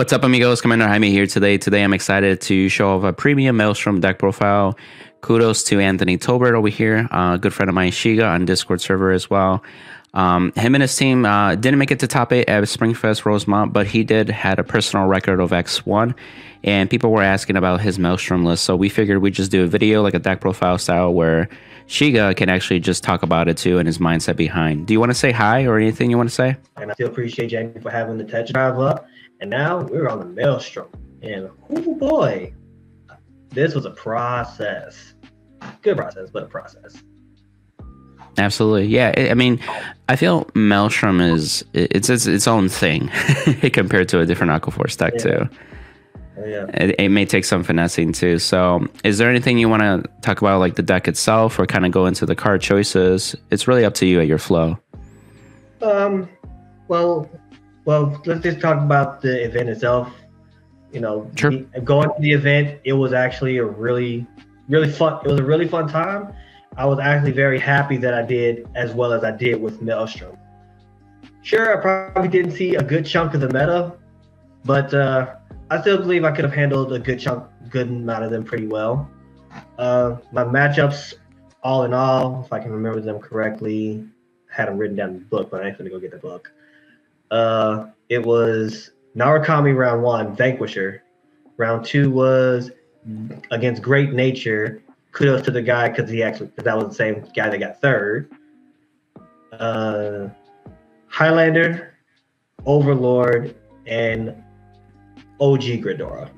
What's up, amigos? Commander Jaime here today. Today, I'm excited to show off a premium Maelstrom deck profile. Kudos to Anthony Tolbert over here, a good friend of mine, Shiga, on Discord server as well. Him and his team didn't make it to top 8 at Springfest Rosemont, but he had a personal record of X1, and people were asking about his Maelstrom list, so we figured we'd just do a video, like a deck profile style, where Shiga can actually just talk about it too and his mindset behind. Do you want to say hi or anything you want to say? And I still appreciate Jamie for having the test drive up. And now we're on the Maelstrom. And oh boy, this was a process. Good process, but a process. Absolutely. Yeah. I mean, I feel Maelstrom is its own thing compared to a different Aquaforce deck too. Yeah. It may take some finessing too. So is there anything you want to talk about, like the deck itself, or kind of go into the card choices? It's really up to you at your flow. Well, let's just talk about the event itself. You know, sure. Going to the event, it was actually a really fun. It was a really fun time. I was actually very happy that I did as well as I did with Maelstrom. Sure, I probably didn't see a good chunk of the meta, but I still believe I could have handled a good amount of them pretty well. My matchups, all in all, if I can remember them correctly, had them written down in the book, but I ain't gonna go get the book. It was Narukami round 1, Vanquisher. Round 2 was against Great Nature. Kudos to the guy because that was the same guy that got third. Highlander, Overlord, and OG Gridora.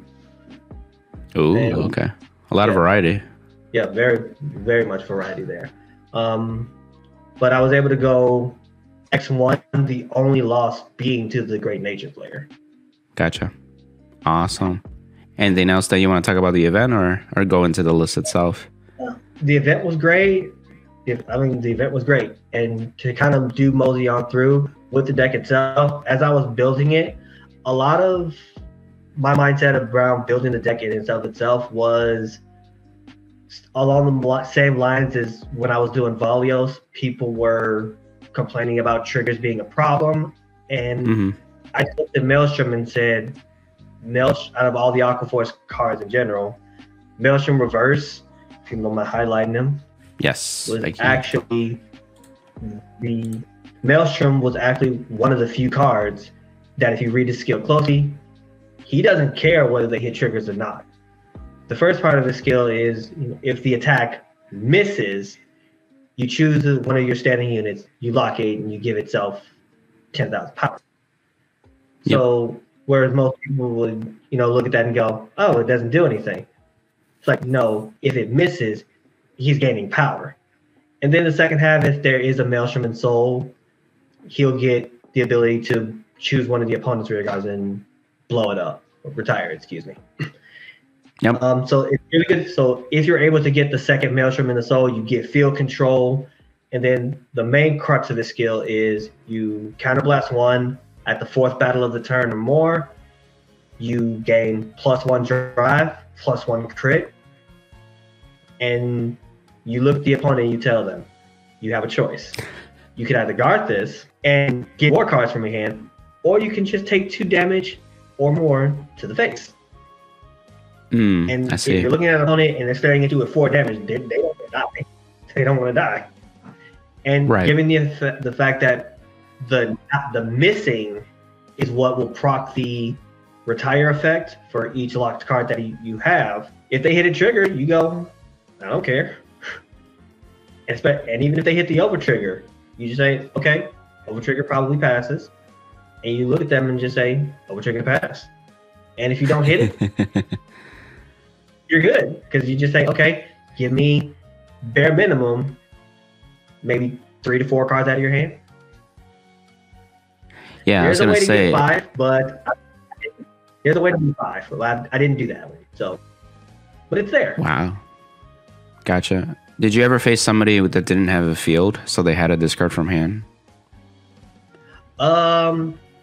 Ooh, okay. A lot of variety. Yeah, very, very much variety there. But I was able to go X1, the only loss being to the Great Nature player. Gotcha. Awesome. Anything else that you want to talk about the event, or go into the list itself? The event was great. The event was great. And to kind of do mosey on through with the deck itself, as I was building it, a lot of my mindset around building the deck in itself was along the same lines as when I was doing Valios. People were complaining about triggers being a problem, and I looked at Maelstrom and said, out of all the Aquaforce cards in general, Maelstrom Reverse, if you know my highlighting them, yes, was actually the Maelstrom was actually one of the few cards that if you read his skill closely, he doesn't care whether they hit triggers or not. The first part of the skill is, if the attack misses, you choose one of your standing units, you lock it, and you give itself 10,000 power. Yep. So whereas most people would, look at that and go, oh, it doesn't do anything. It's like, no, if it misses, he's gaining power. And then the second half, if there is a Maelstrom in Soul, he'll get the ability to choose one of the opponent's rear guards and blow it up, or retire, excuse me. Yep. So it's really good. So if you're able to get the second Maelstrom in the Soul, you get field control. And then the main crux of the skill is you counterblast 1 at the 4th battle of the turn or more. You gain +1 drive, +1 crit. And you look at the opponent and you tell them, you have a choice. You can either guard this and get more cards from your hand, or you can just take 2 damage or more to the face. And if you're looking at an opponent and they're staring at you with 4 damage, they don't want to die. They don't want to die. And given the fact that the missing is what will proc the retire effect for each locked card that you have, if they hit a trigger, you go, I don't care. And even if they hit the over trigger, you just say, okay, over trigger probably passes. And you look at them and just say, over trigger pass. And if you don't hit it, you're good, because you just say, okay, give me bare minimum, maybe 3 to 4 cards out of your hand. Yeah, there's I was going to say. Get 5, but there's a way to get 5. But I didn't do that way. So, but it's there. Wow. Gotcha. Did you ever face somebody that didn't have a field, so they had to discard from hand?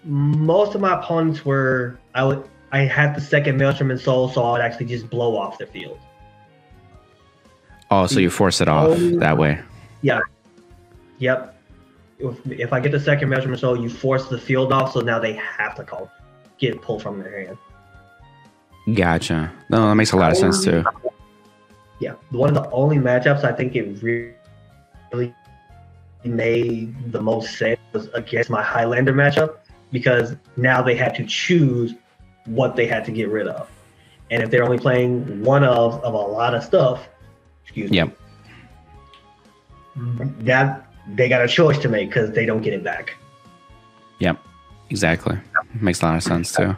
Most of my opponents were, I had the second Maelstrom in Soul, so I would actually just blow off their field. Oh, so you force it off that way. Yeah. Yep. If I get the second Maelstrom in Soul, you force the field off, so now they have to call. get pulled from their hand. Gotcha. No, that makes a lot of sense too. Yeah, one of the only matchups I think it really made the most sense was against my Highlander matchup, because now they had to choose what they had to get rid of. And if they're only playing one of a lot of stuff, Yep. that they got a choice to make because they don't get it back. Yep. Exactly. Makes a lot of sense too.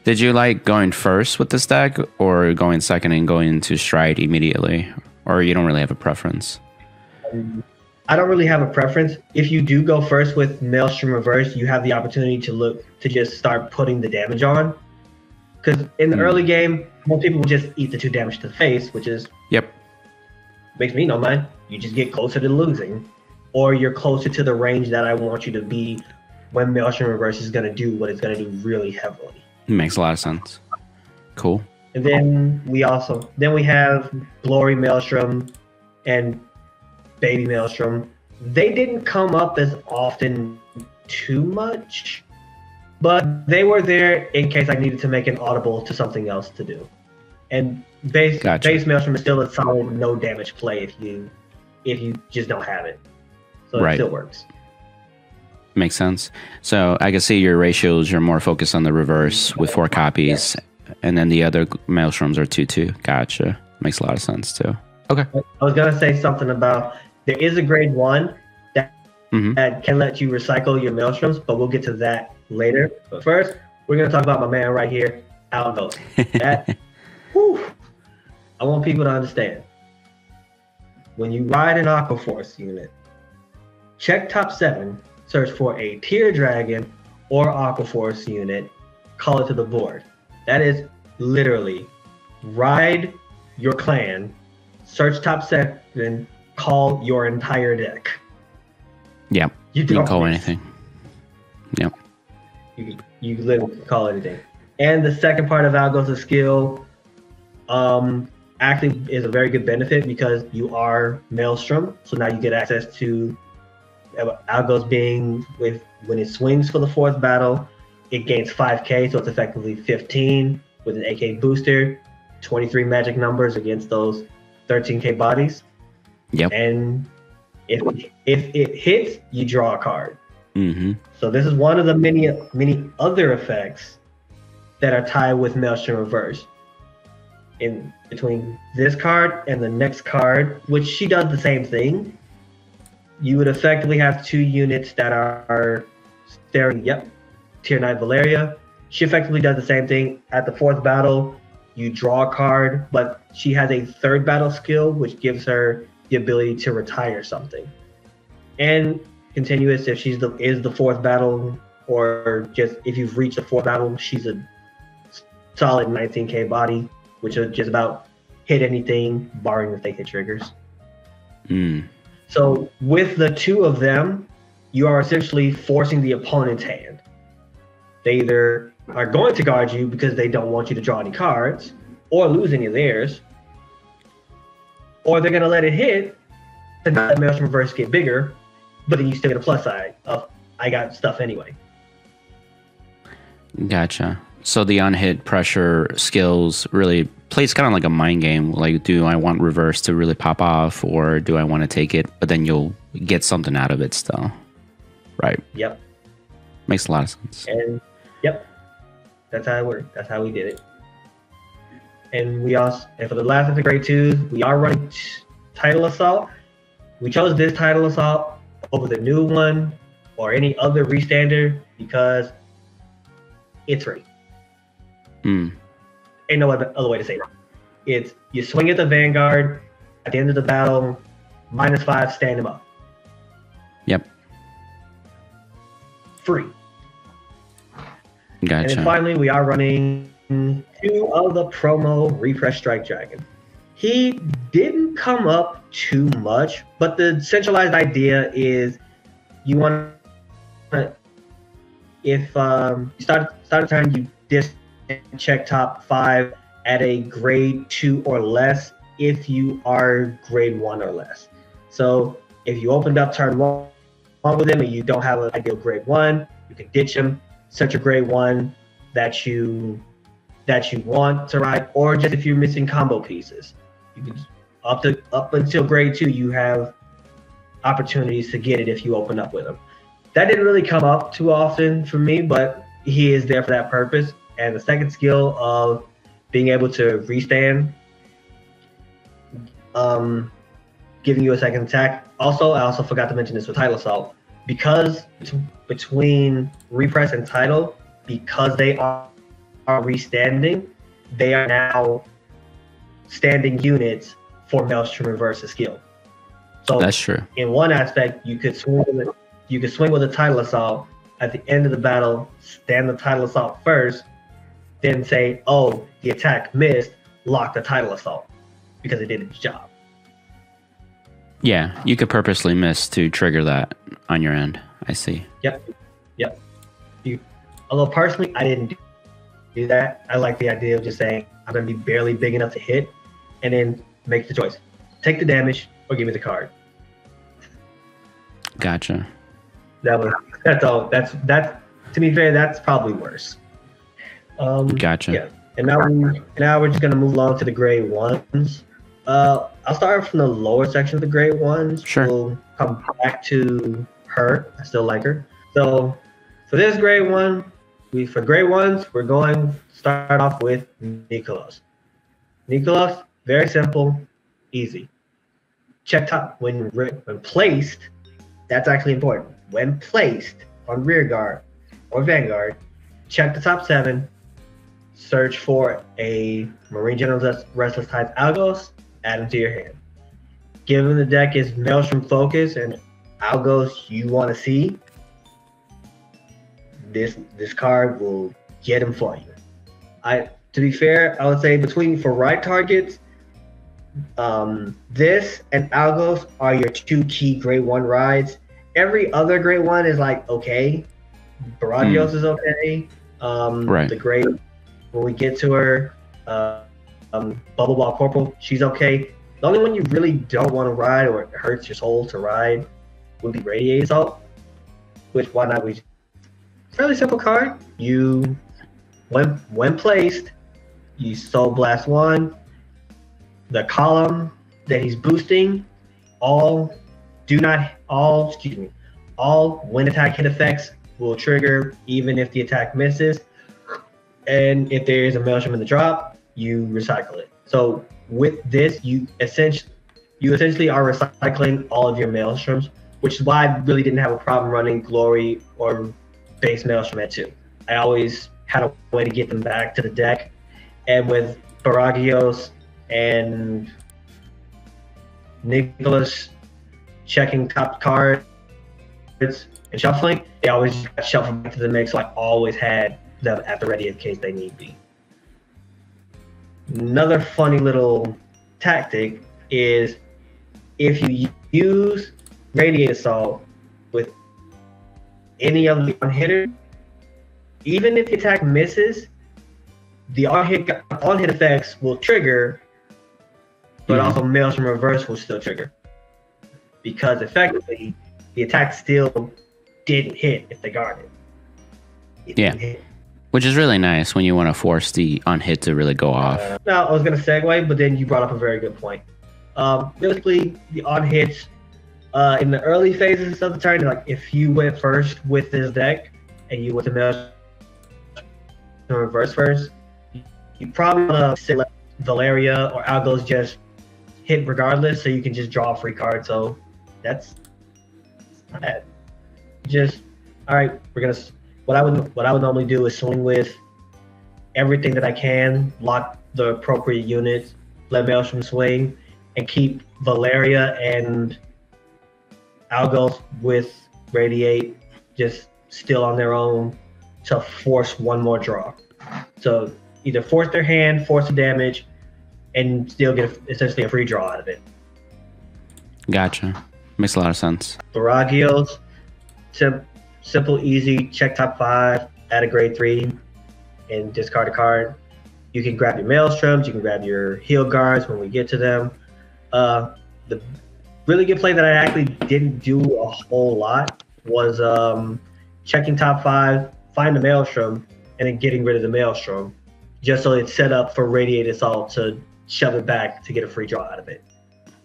Did you like going first with this deck, or going second and going into stride immediately? Or you don't really have a preference? I don't really have a preference. If you do go first with Maelstrom Reverse, you have the opportunity to just start putting the damage on. Because in the early game, most people will just eat the 2 damage to the face, which is makes me no mind. You just get closer to losing, or you're closer to the range that I want you to be when Maelstrom Reverse is going to do what it's going to do really heavily. Makes a lot of sense. Cool. And then we have Glory Maelstrom and Baby Maelstrom. They didn't come up as often too much, but they were there in case I needed to make an audible to something else to do. And base Maelstrom is still a solid no damage play if you just don't have it. So it still works. Makes sense. So I can see your ratios, you're more focused on the reverse with 4 copies, and then the other Maelstroms are 2/2. Gotcha. Makes a lot of sense too. Okay. I was gonna say something about there is a grade 1 that can let you recycle your Maelstroms, but we'll get to that later. But first, we're gonna talk about my man right here, Algos. I want people to understand. When you ride an Aqua Force unit, check top 7, search for a Tier Dragon or Aqua Force unit, call it to the board. That is literally ride your clan, search top 7, call your entire deck. Yep. You can call anything. Yep. You literally call anything. And the second part of Algos' skill actually is a very good benefit because you are Maelstrom. So now you get access to Algos being when it swings for the 4th battle, it gains 5k, so it's effectively 15 with an AK booster, 23 magic numbers against those 13k bodies. Yep. And if it hits, you draw a card. So this is one of the many other effects that are tied with Maelstrom Reverse. In between this card and the next card, which she does the same thing, you would effectively have 2 units that are staring. Tier 9 Valeria. She effectively does the same thing. At the 4th battle, you draw a card, but she has a 3rd battle skill, which gives her the ability to retire something. And continuous, if she's is the 4th battle, or just if you've reached the 4th battle, she's a solid 19k body, which will just about hit anything, barring if they hit triggers. So with the 2 of them, you are essentially forcing the opponent's hand. They either are going to guard you because they don't want you to draw any cards or lose any of theirs, or they're going to let it hit and let Maelstrom Reverse get bigger, but then you still get a plus side of, I got stuff anyway. Gotcha. So the unhit pressure skills really plays kind of like a mind game. Like, do I want reverse to really pop off, or do I want to take it, but then you'll get something out of it still? Right. Yep. Makes a lot of sense. And that's how it worked. That's how we did it. And for the last of the grade 2s, we are running Tidal Assault. We chose this Tidal Assault over the new one or any other restander because it's free. Ain't no other way to say it. It's you swing at the Vanguard at the end of the battle, -5, stand him up. Yep. Free. Gotcha. And then finally, we are running 2 of the promo Refresh Strike Dragon. He didn't come up too much, but the centralized idea is you want to, if you start a turn, you check top 5 at a grade 2 or less if you are grade 1 or less. So if you opened up turn 1 with him and you don't have an ideal grade 1, you can ditch him, set your grade 1, that you want to ride, or just if you're missing combo pieces. You can up until grade 2, you have opportunities to get it if you open up with him. That didn't really come up too often for me, but he is there for that purpose. And the second skill of being able to restand, giving you a second attack. Also, I also forgot to mention this with Title Assault. Because between repress and title, because they are restanding, they are now standing units for Maelstrom Reverse skill. So that's true. In one aspect, you could swing with a Title Assault at the end of the battle, stand the Title Assault first, then say, oh, the attack missed, lock the Title Assault because it did its job. Yeah, you could purposely miss to trigger that on your end. I see. Yep. Although personally, I didn't do that. I like the idea of just saying, I'm going to be barely big enough to hit, and then make the choice. Take the damage or give me the card. Gotcha. That's all. That's to be fair, that's probably worse. Gotcha. Yeah. And now we're just gonna move along to the grade 1s. I'll start from the lower section of the grade 1s. Sure. We'll come back to her. I still like her. So for this grade 1, for grade 1s, we're going to start off with Nicholas. Nicholas, very simple, easy. Check top when placed. That's actually important. When placed on rear guard or vanguard, check the top 7. Search for a Marine General's Restless Tides Algos. Add them to your hand. Given the deck is Maelstrom focus and Algos you want to see, this card will get them for you. To be fair, I would say for ride targets, this and Algos are your 2 key grade 1 rides. Every other grade 1 is like okay. Baragios is okay. Right. The grade when we get to her, Bubble Ball Corporal, she's okay. The only one you really don't want to ride or it hurts your soul to ride would be Radiate Assault. Which why not? Fairly simple card. You when placed, you Soul Blast 1. The column that he's boosting, all when attack hit effects will trigger even if the attack misses. And if there is a Maelstrom in the drop, you recycle it. So with this, you essentially are recycling all of your Maelstroms, which is why I really didn't have a problem running Glory or base Maelstrom at 2. I always had a way to get them back to the deck. And with Baragios and Nicholas checking top cards and shuffling, they always got shuffled back to the mix, so I always had them at the ready in case they need be. Another funny little tactic is if you use Radiate Assault with any of the on-hitter, even if the attack misses, the on-hit effects will trigger, but also Maelstrom Reverse will still trigger. Because effectively, the attack still didn't hit if they guarded. Which is really nice when you want to force the on-hit to really go off. Now, I was going to segue, but then you brought up a very good point. Basically, the on-hits in the early phases of the turn, like if you went first with this deck and you went to Maelstrom Reverse first, you probably want to let Valeria or Algos just hit regardless, so you can just draw a free card. So that's not bad. Just all right. What I would normally do is swing with everything that I can, lock the appropriate units, let Maelstrom swing, and keep Valeria and Algos with Radiate just still on their own to force one more draw. So either force their hand, force the damage, and still get essentially a free draw out of it. Gotcha. Makes a lot of sense. Baragios, simple, easy, check top 5, add a grade 3, and discard a card. You can grab your Maelstroms, you can grab your heal guards when we get to them. The really good play that I actually didn't do a whole lot was checking top 5, find a Maelstrom, and then getting rid of the Maelstrom, just so it's set up for Radiate Assault to shove it back to get a free draw out of it.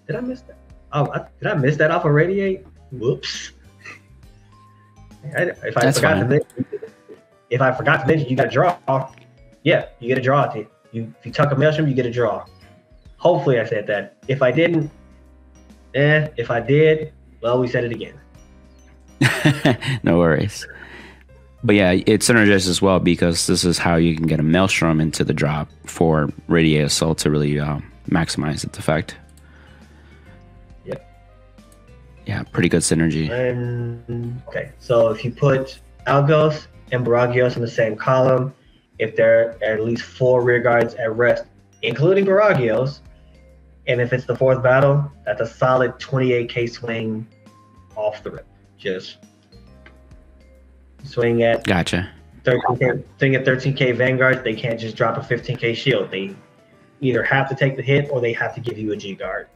Did I miss that? Oh, did I miss that off of Radiate? Whoops. If I forgot to mention, you got a draw. Yeah, you get a draw. If you tuck a Maelstrom, you get a draw. Hopefully I said that. If I didn't, if I did, well, we said it again. No worries. But yeah, it synergizes as well because this is how you can get a Maelstrom into the drop for Radiate Assault to really maximize its effect. Yep. Yeah, pretty good synergy. Okay, so if you put Algos and Baragios in the same column, if there are at least 4 rear guards at rest, including Baragios, and if it's the 4th battle, that's a solid 28k swing off the rip. Just swing at 13k Vanguards. They can't just drop a 15k shield. They either have to take the hit or they have to give you a G guard.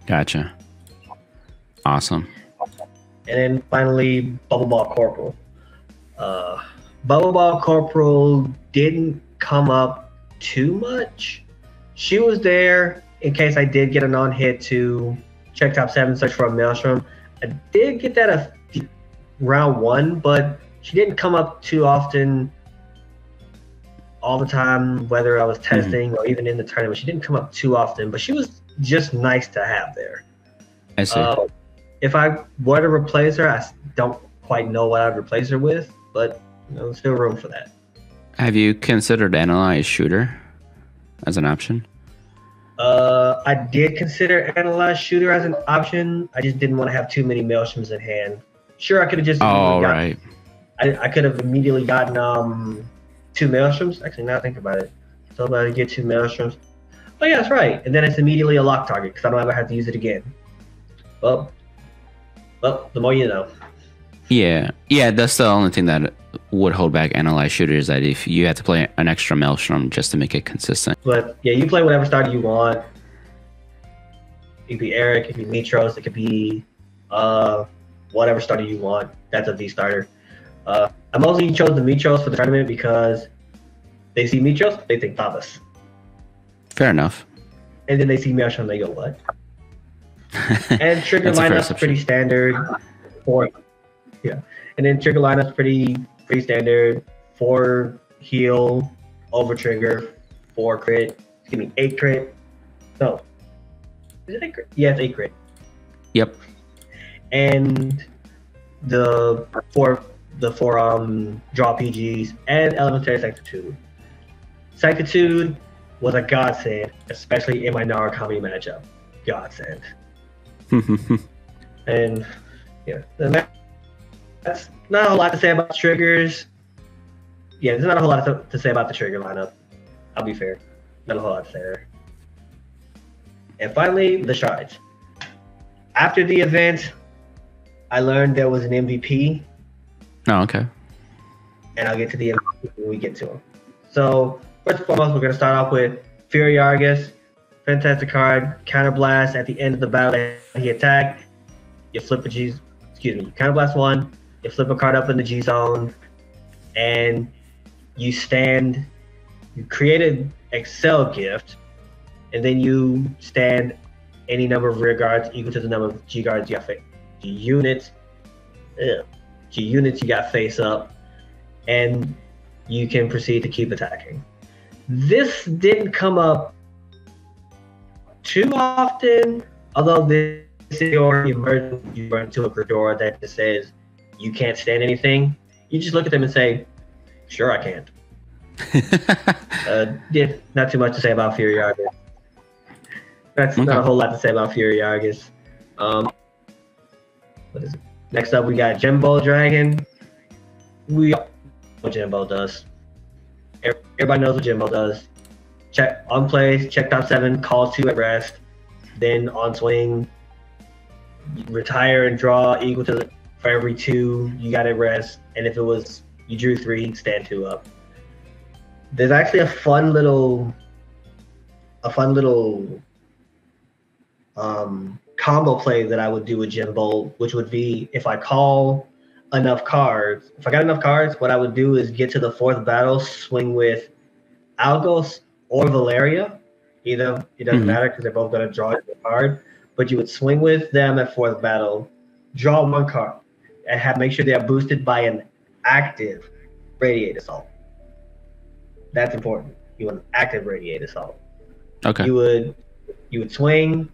Gotcha. Awesome. And then finally, Bubble Ball Corporal. Bubble Ball Corporal didn't come up too much. She was there in case I did get a non-hit to check top 7, search for a Maelstrom. I did get that round 1, but she didn't come up too often all the time, whether I was testing or even in the tournament. She didn't come up too often, but she was just nice to have there. I see. If I were to replace her, I don't quite know what I'd replace her with, but there's still room for that. Have you considered Analyze Shooter as an option? I did consider Analyze Shooter as an option. I just didn't want to have too many Maelstroms in hand. Sure, I could have just. Right. I could have immediately gotten 2 Maelstroms. Actually, now I think about it, so I'm about to get 2 Maelstroms. Oh yeah, that's right. And then it's immediately a lock target because I don't ever have to use it again. Well, the more you know. Yeah, that's the only thing that would hold back Analyze Shooter is that if you had to play an extra Maelstrom just to make it consistent. But yeah, you play whatever starter you want. It could be Eric, it could be Mitros, it could be whatever starter you want. That's a V starter. I mostly chose the Mitros for the tournament because they see Mitros, they think Pavas. Fair enough. And then they see Maelstrom, they go, what? And trigger lineup's pretty standard. And then trigger lineup's pretty standard. 4 heal, over trigger, 4 crit. 8 crit. No. Is it 8 crit? Yeah, it's 8 crit. Yep. And the four draw PGs and elementary Sanctitude. Sanctitude was a godsend, especially in my Narukami matchup. Godsend. And yeah, that's not a whole lot to say about triggers. Yeah, there's not a whole lot to say about the trigger lineup. I'll be fair. Not a whole lot to say there. And finally, the shards. After the event, I learned there was an MVP. Oh, okay. And I'll get to the MVP when we get to him. So, first and foremost, we're going to start off with Fury Argus. Fantastic card. Counterblast at the end of the battle that he attacked. You flip a G. Excuse me. Counterblast 1. You flip a card up in the G zone, and you stand. You create an Excel gift, and then you stand any number of rear guards equal to the number of G guards you got G units you got face up, and you can proceed to keep attacking. This didn't come up too often, although this is your emergency. You run into a Gridora that just says you can't stand anything. You just look at them and say, sure, I can't. Yeah, not too much to say about Fury Argus. That's not a whole lot to say about Fury Argus. What is it? Next up, we got Jimbo Dragon. We know what Jimbo does. Everybody knows what Jimbo does. Check on plays, check top 7, call 2 at rest. Then on swing, retire and draw equal to for every 2 you got at rest. And if it was you drew 3, stand 2 up. There's actually a fun little combo play that I would do with Jimbo, which would be if I call enough cards, if I got enough cards, what I would do is get to the fourth battle, swing with Algos or Valeria. Either, it doesn't matter because they're both going to draw a card. But you would swing with them at fourth battle, draw one card, and make sure they are boosted by an active Radiate Assault. That's important. You want an active Radiate Assault. Okay. You would swing.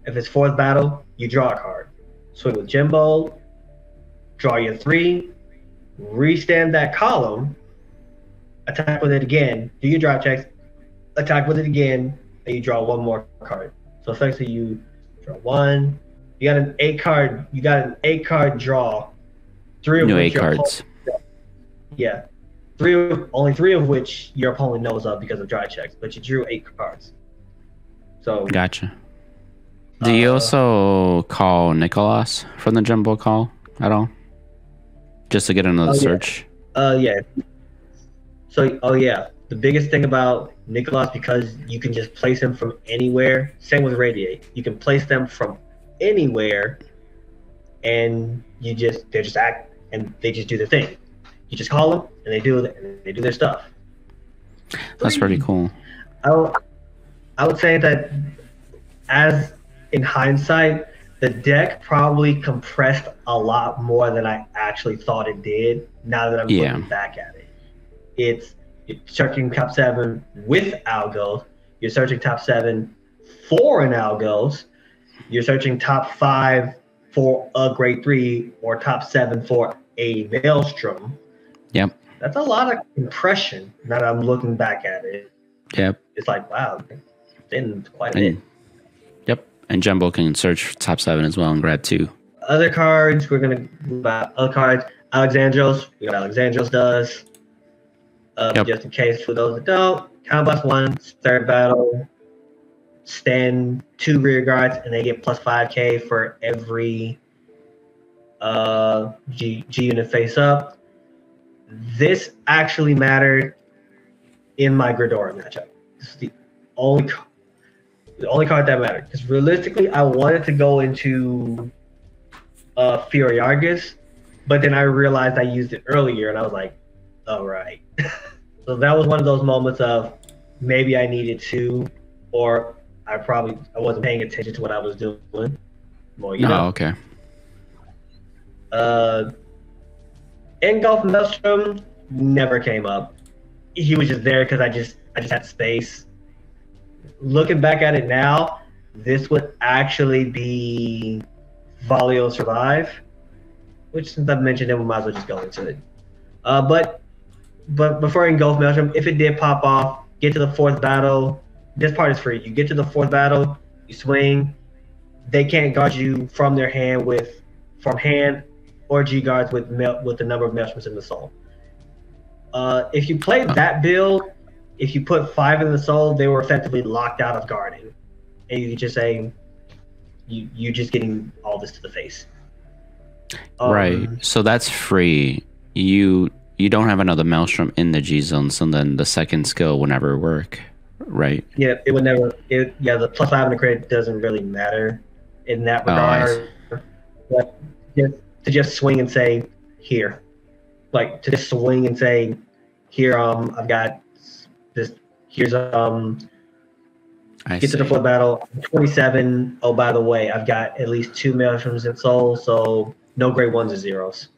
If it's fourth battle, you draw a card. Swing with Jimbo, draw your 3, restand that column, attack with it again, do your drop checks, attack with it again, and you draw one more card. So effectively you draw 1. You got an 8 card draw. 3 of New which 8 cards. Yeah. Only 3 of which your opponent knows of because of draw checks, but you drew 8 cards. So gotcha. Do you also call Nicholas from the Jumbo call at all? Just to get another search? Yeah. So, the biggest thing about Nicholas, because you can just place him from anywhere, same with Radiate. You can place them from anywhere, and they just act, and they just do their thing. You just call them, and they do their stuff. That's pretty cool. I would say that as in hindsight, the deck probably compressed a lot more than I actually thought it did. Now that I'm looking back at it, you're searching top 7 with Algos. You're searching top 7 for an Algos. You're searching top 5 for a grade 3 or top 7 for a Maelstrom. Yep. That's a lot of compression. Now that I'm looking back at it. Yep. It's like, wow, it's quite a bit. Yep. And Jumbo can search top 7 as well and grab 2. Other cards, we're going to move about other cards. Alexandros, we got Alexandros does. Just in case for those that don't, Combat 1, third battle, stand 2 rear guards, and they get plus 5k for every G unit face up. This actually mattered in my Gridora matchup. This is the only card that mattered. Because realistically, I wanted to go into Furiargus, but then I realized I used it earlier, and I was like, all right. So that was one of those moments of maybe I needed to, or I wasn't paying attention to what I was doing. Well, you know. Okay. Engulf Maelstrom never came up. He was just there because I just had space. Looking back at it now, this would actually be Valio Survive, which since I've mentioned it, we might as well just go into it. But before Engulf Maelstrom, if it did pop off, get to the fourth battle. This part is free. You get to the fourth battle, you swing. They can't guard you from their hand from hand or G guards with the number of Maelstroms in the soul. If you played that build, if you put 5 in the soul, they were effectively locked out of guarding, and you could just say, "You just getting all this to the face." Right. So that's free. You don't have another Maelstrom in the G zone, so then the second skill will never work, right? Yeah, it would never. The plus 5 in the crit doesn't really matter in that regard. But to just swing and say, "Here," like to just swing and say, "Here, I've got this. Here's get to the fourth battle. 27. Oh, by the way, I've got at least 2 Maelstroms in soul, so no grade 1s or 0s."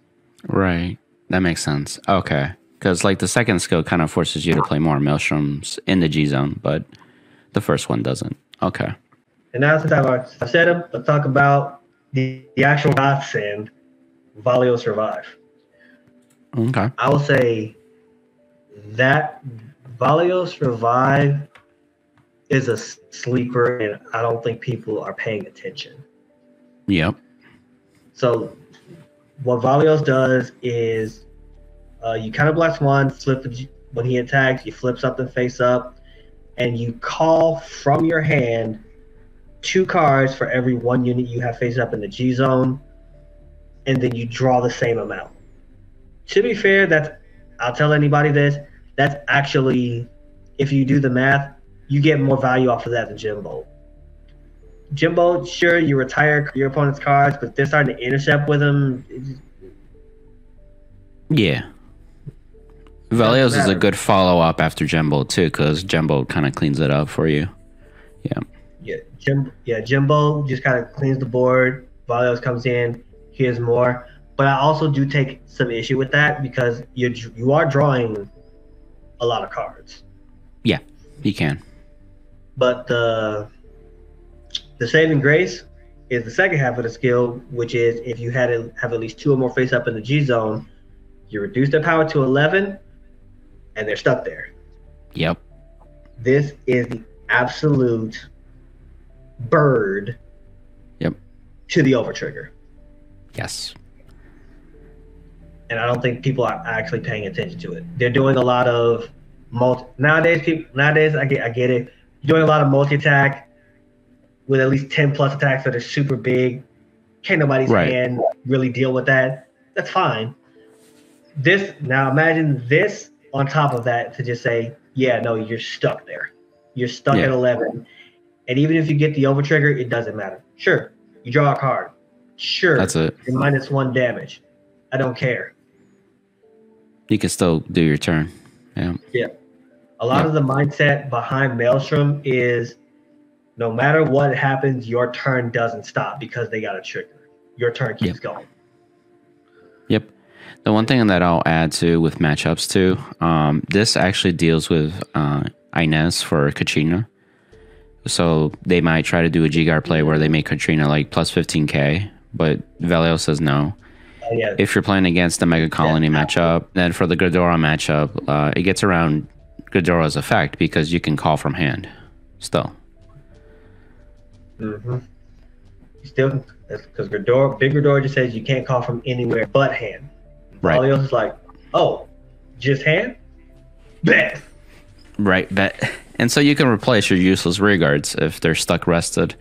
Right. That makes sense. Okay. Because like the second skill kind of forces you to play more Maelstroms in the G zone, but the first one doesn't. Okay. And now since I've said them, let's talk about the actual godsend, Valio Survive. Okay. I will say that Valio Survive is a sleeper, and I don't think people are paying attention. Yep. So what Valios does is you kind of blast 1, flip when he attacks, you flip something face up, and you call from your hand 2 cards for every 1 unit you have face up in the G zone, and then you draw the same amount. To be fair, I'll tell anybody this, that's actually, if you do the math, you get more value off of that than Jimbo. Jimbo, sure, you retire your opponent's cards, but they're starting to intercept with them. Yeah. Valios is a good follow-up after Jimbo, too, because Jimbo kind of cleans it up for you. Yeah. Jimbo just kind of cleans the board. Valios comes in, here's more. But I also do take some issue with that because you are drawing a lot of cards. Yeah, you can. But the saving grace is the second half of the skill, which is if you have at least 2 or more face up in the G zone, you reduce their power to 11, and they're stuck there. Yep. This is the absolute bird. Yep. To the overtrigger. Yes. And I don't think people are actually paying attention to it. They're doing a lot of nowadays I get it. You're doing a lot of multi-attack with at least 10 plus attacks that are super big. Can't nobody's hand really deal with that. That's fine. Now imagine this on top of that to just say, yeah, no, you're stuck there. You're stuck at 11. And even if you get the overtrigger, it doesn't matter. Sure, you draw a card. Sure, that's it. You're -1 damage. I don't care. You can still do your turn. Yeah. A lot of the mindset behind Maelstrom is no matter what happens, your turn doesn't stop because they got a trigger. Your turn keeps going. Yep. The one thing that I'll add to with matchups too, this actually deals with Inez for Katrina. So they might try to do a G-Guard play where they make Katrina like plus 15k, but Valio says no. If you're playing against the Mega Colony matchup, then for the Ghidorah matchup, it gets around Ghidorah's effect because you can call from hand still. Still, because Big Ghidorah just says you can't call from anywhere but hand. All else is like, oh, just hand? Bet. Right, bet. And so you can replace your useless rear guards if they're stuck rested,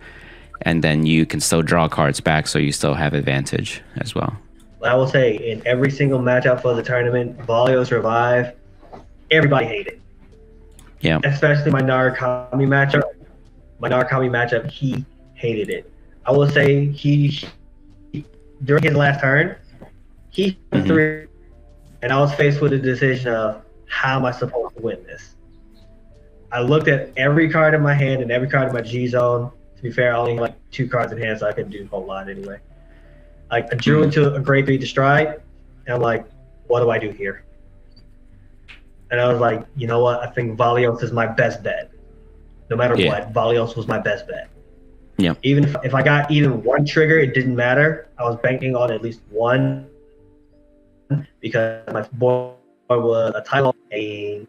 and then you can still draw cards back so you still have advantage as well. I will say, in every single matchup for the tournament, Valio's Revive, everybody hated it. Yeah. Especially my Narukami matchup. He hated it. I will say he during his last turn, he threw, and I was faced with a decision of how am I supposed to win this? I looked at every card in my hand and every card in my G zone. To be fair, I only had like 2 cards in hand, so I couldn't do a whole lot anyway. I drew into a grade 3 to stride, and I'm like, what do I do here? And I was like, you know what? I think Valios is my best bet. No matter what, Valios was my best bet. Yeah. Even if I got even 1 trigger, it didn't matter. I was banking on at least 1 because my board was a title. It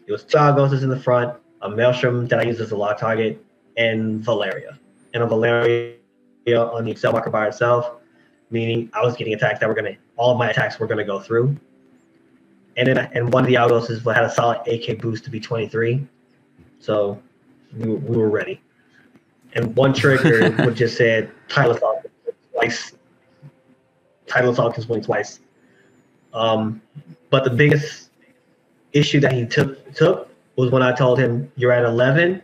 was 2 Agoses in the front, a Maelstrom that I used as a lock target, and Valeria. And a Valeria on the Excel marker by itself, meaning I was getting attacks that all of my attacks were gonna go through. And one of the Agoses had a solid AK boost to be 23, so we were ready. And 1 trigger would just said Title Assault twice. Title Assault can swing twice. But the biggest issue that he took was when I told him you're at 11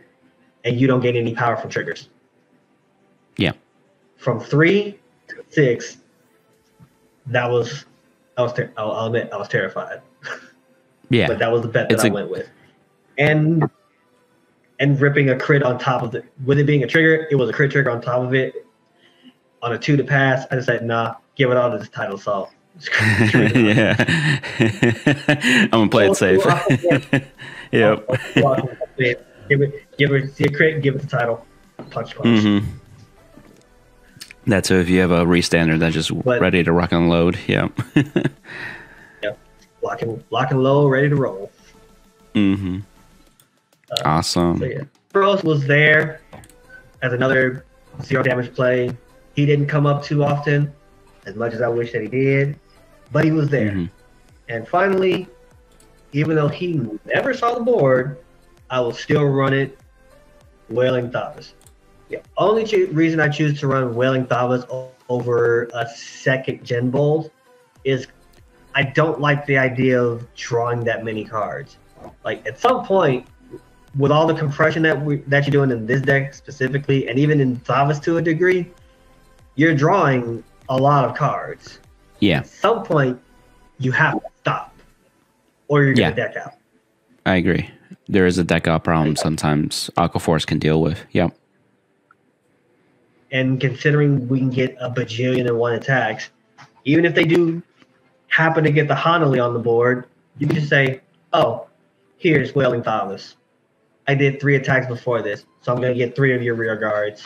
and you don't get any power from triggers. Yeah. From 3 to 6, I'll admit I was terrified. Yeah. But that was the bet that I went with. And ripping a crit on top of it. With it being a trigger, it was a crit trigger on top of it. On a 2 to pass, I just said, nah, give it all to this Title Assault. Yeah. I'm going to play it safe. Yep. Give it a crit, give it the title. Punch. That's if you have a restander that's just ready to rock and load. Yeah. Yep. Lock and load, ready to roll. Awesome. So yeah. Bros was there as another 0 damage play. He didn't come up too often, as much as I wish that he did, but he was there. And finally, even though he never saw the board, I will still run it Wailing Thavas. The only reason I choose to run Wailing Thavas over a second Gen Bolt is I don't like the idea of drawing that many cards. Like at some point, with all the compression that you're doing in this deck specifically, and even in Thavas to a degree, you're drawing a lot of cards. Yeah. At some point, you have to stop, or you're gonna deck out. I agree. There is a deck out problem sometimes Aquaforce can deal with. Yep. And considering we can get a bajillion and one attacks, even if they do happen to get the Hanali on the board, you can just say, oh, here's Wailing Thalamus. I did 3 attacks before this, so I'm going to get 3 of your rear guards.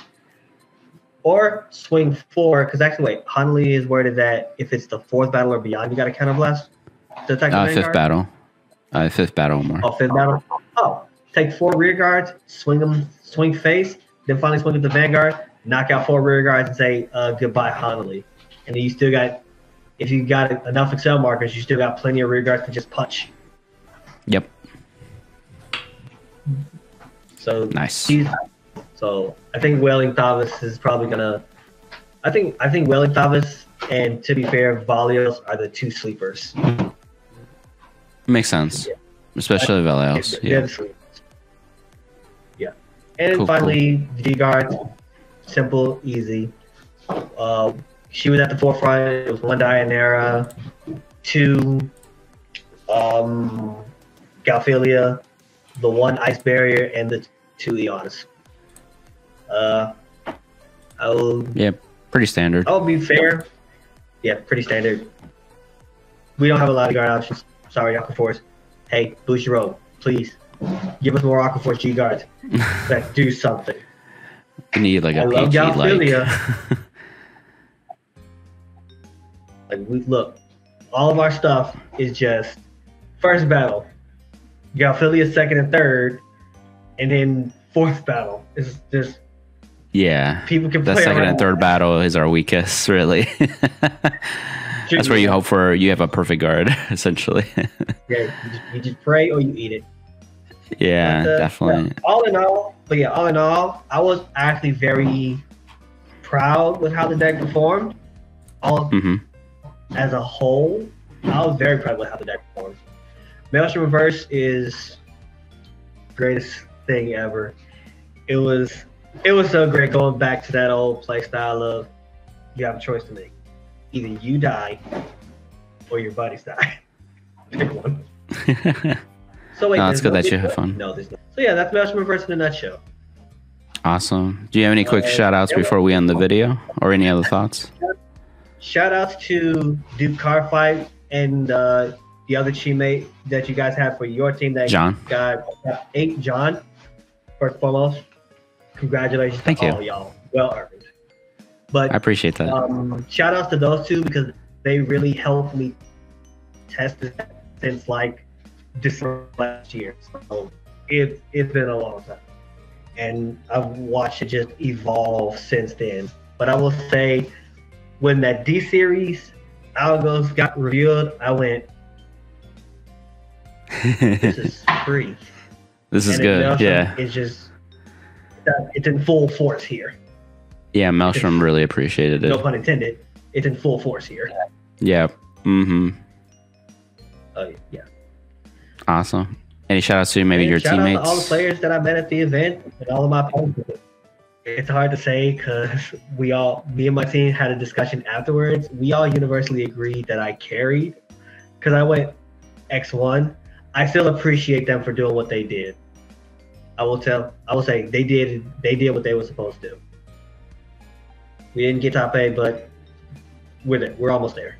Or swing 4, because actually, wait, Hanali is worded that if it's the 4th battle or beyond, you got to counterblast to attack the Vanguard? 5th battle. 5th battle or more. Oh, 5th battle? Oh, take 4 rear guards, swing face, then finally swing at the Vanguard, knock out 4 rear guards and say goodbye, Hanali. And then you still got, if you got enough Excel markers, you still got plenty of rear guards to just punch. Yep. So nice. So I think Wailing Thalamus is probably gonna. I think Wailing Thalamus and, to be fair, Valios are the 2 sleepers. Makes sense, especially Valios. Yeah. Yeah. And then finally, G-Guard, simple, easy. She was at the forefront. It was 1 Dianera, 2 Galphilia, the 1 Ice Barrier, and the 2 Eons. Yeah, pretty standard. I'll be fair. Yeah, pretty standard. We don't have a lot of guard options. Sorry, Aquaforce. Hey, boost your road, please. Give us more Aquaforce G guards that do something. You need like a PG like. Look, all of our stuff is just first battle, Galphilia 2nd and 3rd, and then 4th battle is just. Yeah, people can play the 2nd and 3rd that. battle is our weakest, really. That's where you hope for you have a perfect guard, essentially. Yeah, you just pray or you eat it. Yeah, definitely. Yeah, all in all, I was actually very proud with how the deck performed. As a whole, I was very proud with how the deck performed. Maelstrom Reverse is the greatest thing ever. It was so great going back to that old play style of you have a choice to make. Either you die or your buddies die. Pick one. So wait, it's good that you have fun. No, there's no. So yeah, that's Maelstrom Reverse in a nutshell. Awesome. Do you have any quick shout outs before we end the video or any other thoughts? Shout outs to Duke Cardfight and the other teammate that you guys have for your team that John. got 8. John, first and foremost, congratulations to all y'all. Well earned. But I appreciate that. Shout outs to those 2 because they really helped me test this since like December last year. So it's been a long time. And I've watched it just evolve since then. But I will say, when that D series algos got revealed, I went, this is free. This is good. Yeah. It's in full force here. Yeah, Maelstrom really appreciated it. No pun intended. It's in full force here. Yeah. Mm-hmm. Yeah. Awesome. Any shout outs to maybe your shout teammates? Out to all the players that I met at the event and all of my opponents. It's hard to say because me and my team had a discussion afterwards. We all universally agreed that I carried because I went X1. I still appreciate them for doing what they did. I will say they did what they were supposed to do. We didn't get top 8, but we're almost there.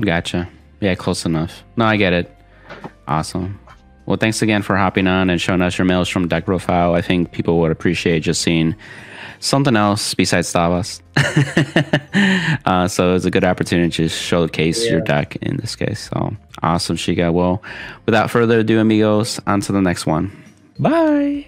Gotcha. Yeah, close enough. No, I get it. Awesome. Well, thanks again for hopping on and showing us your Maelstrom deck profile. I think people would appreciate just seeing something else besides Stavas. So it's a good opportunity to showcase your deck in this case. So awesome, Shiga. Well, without further ado, amigos, on to the next one. Bye.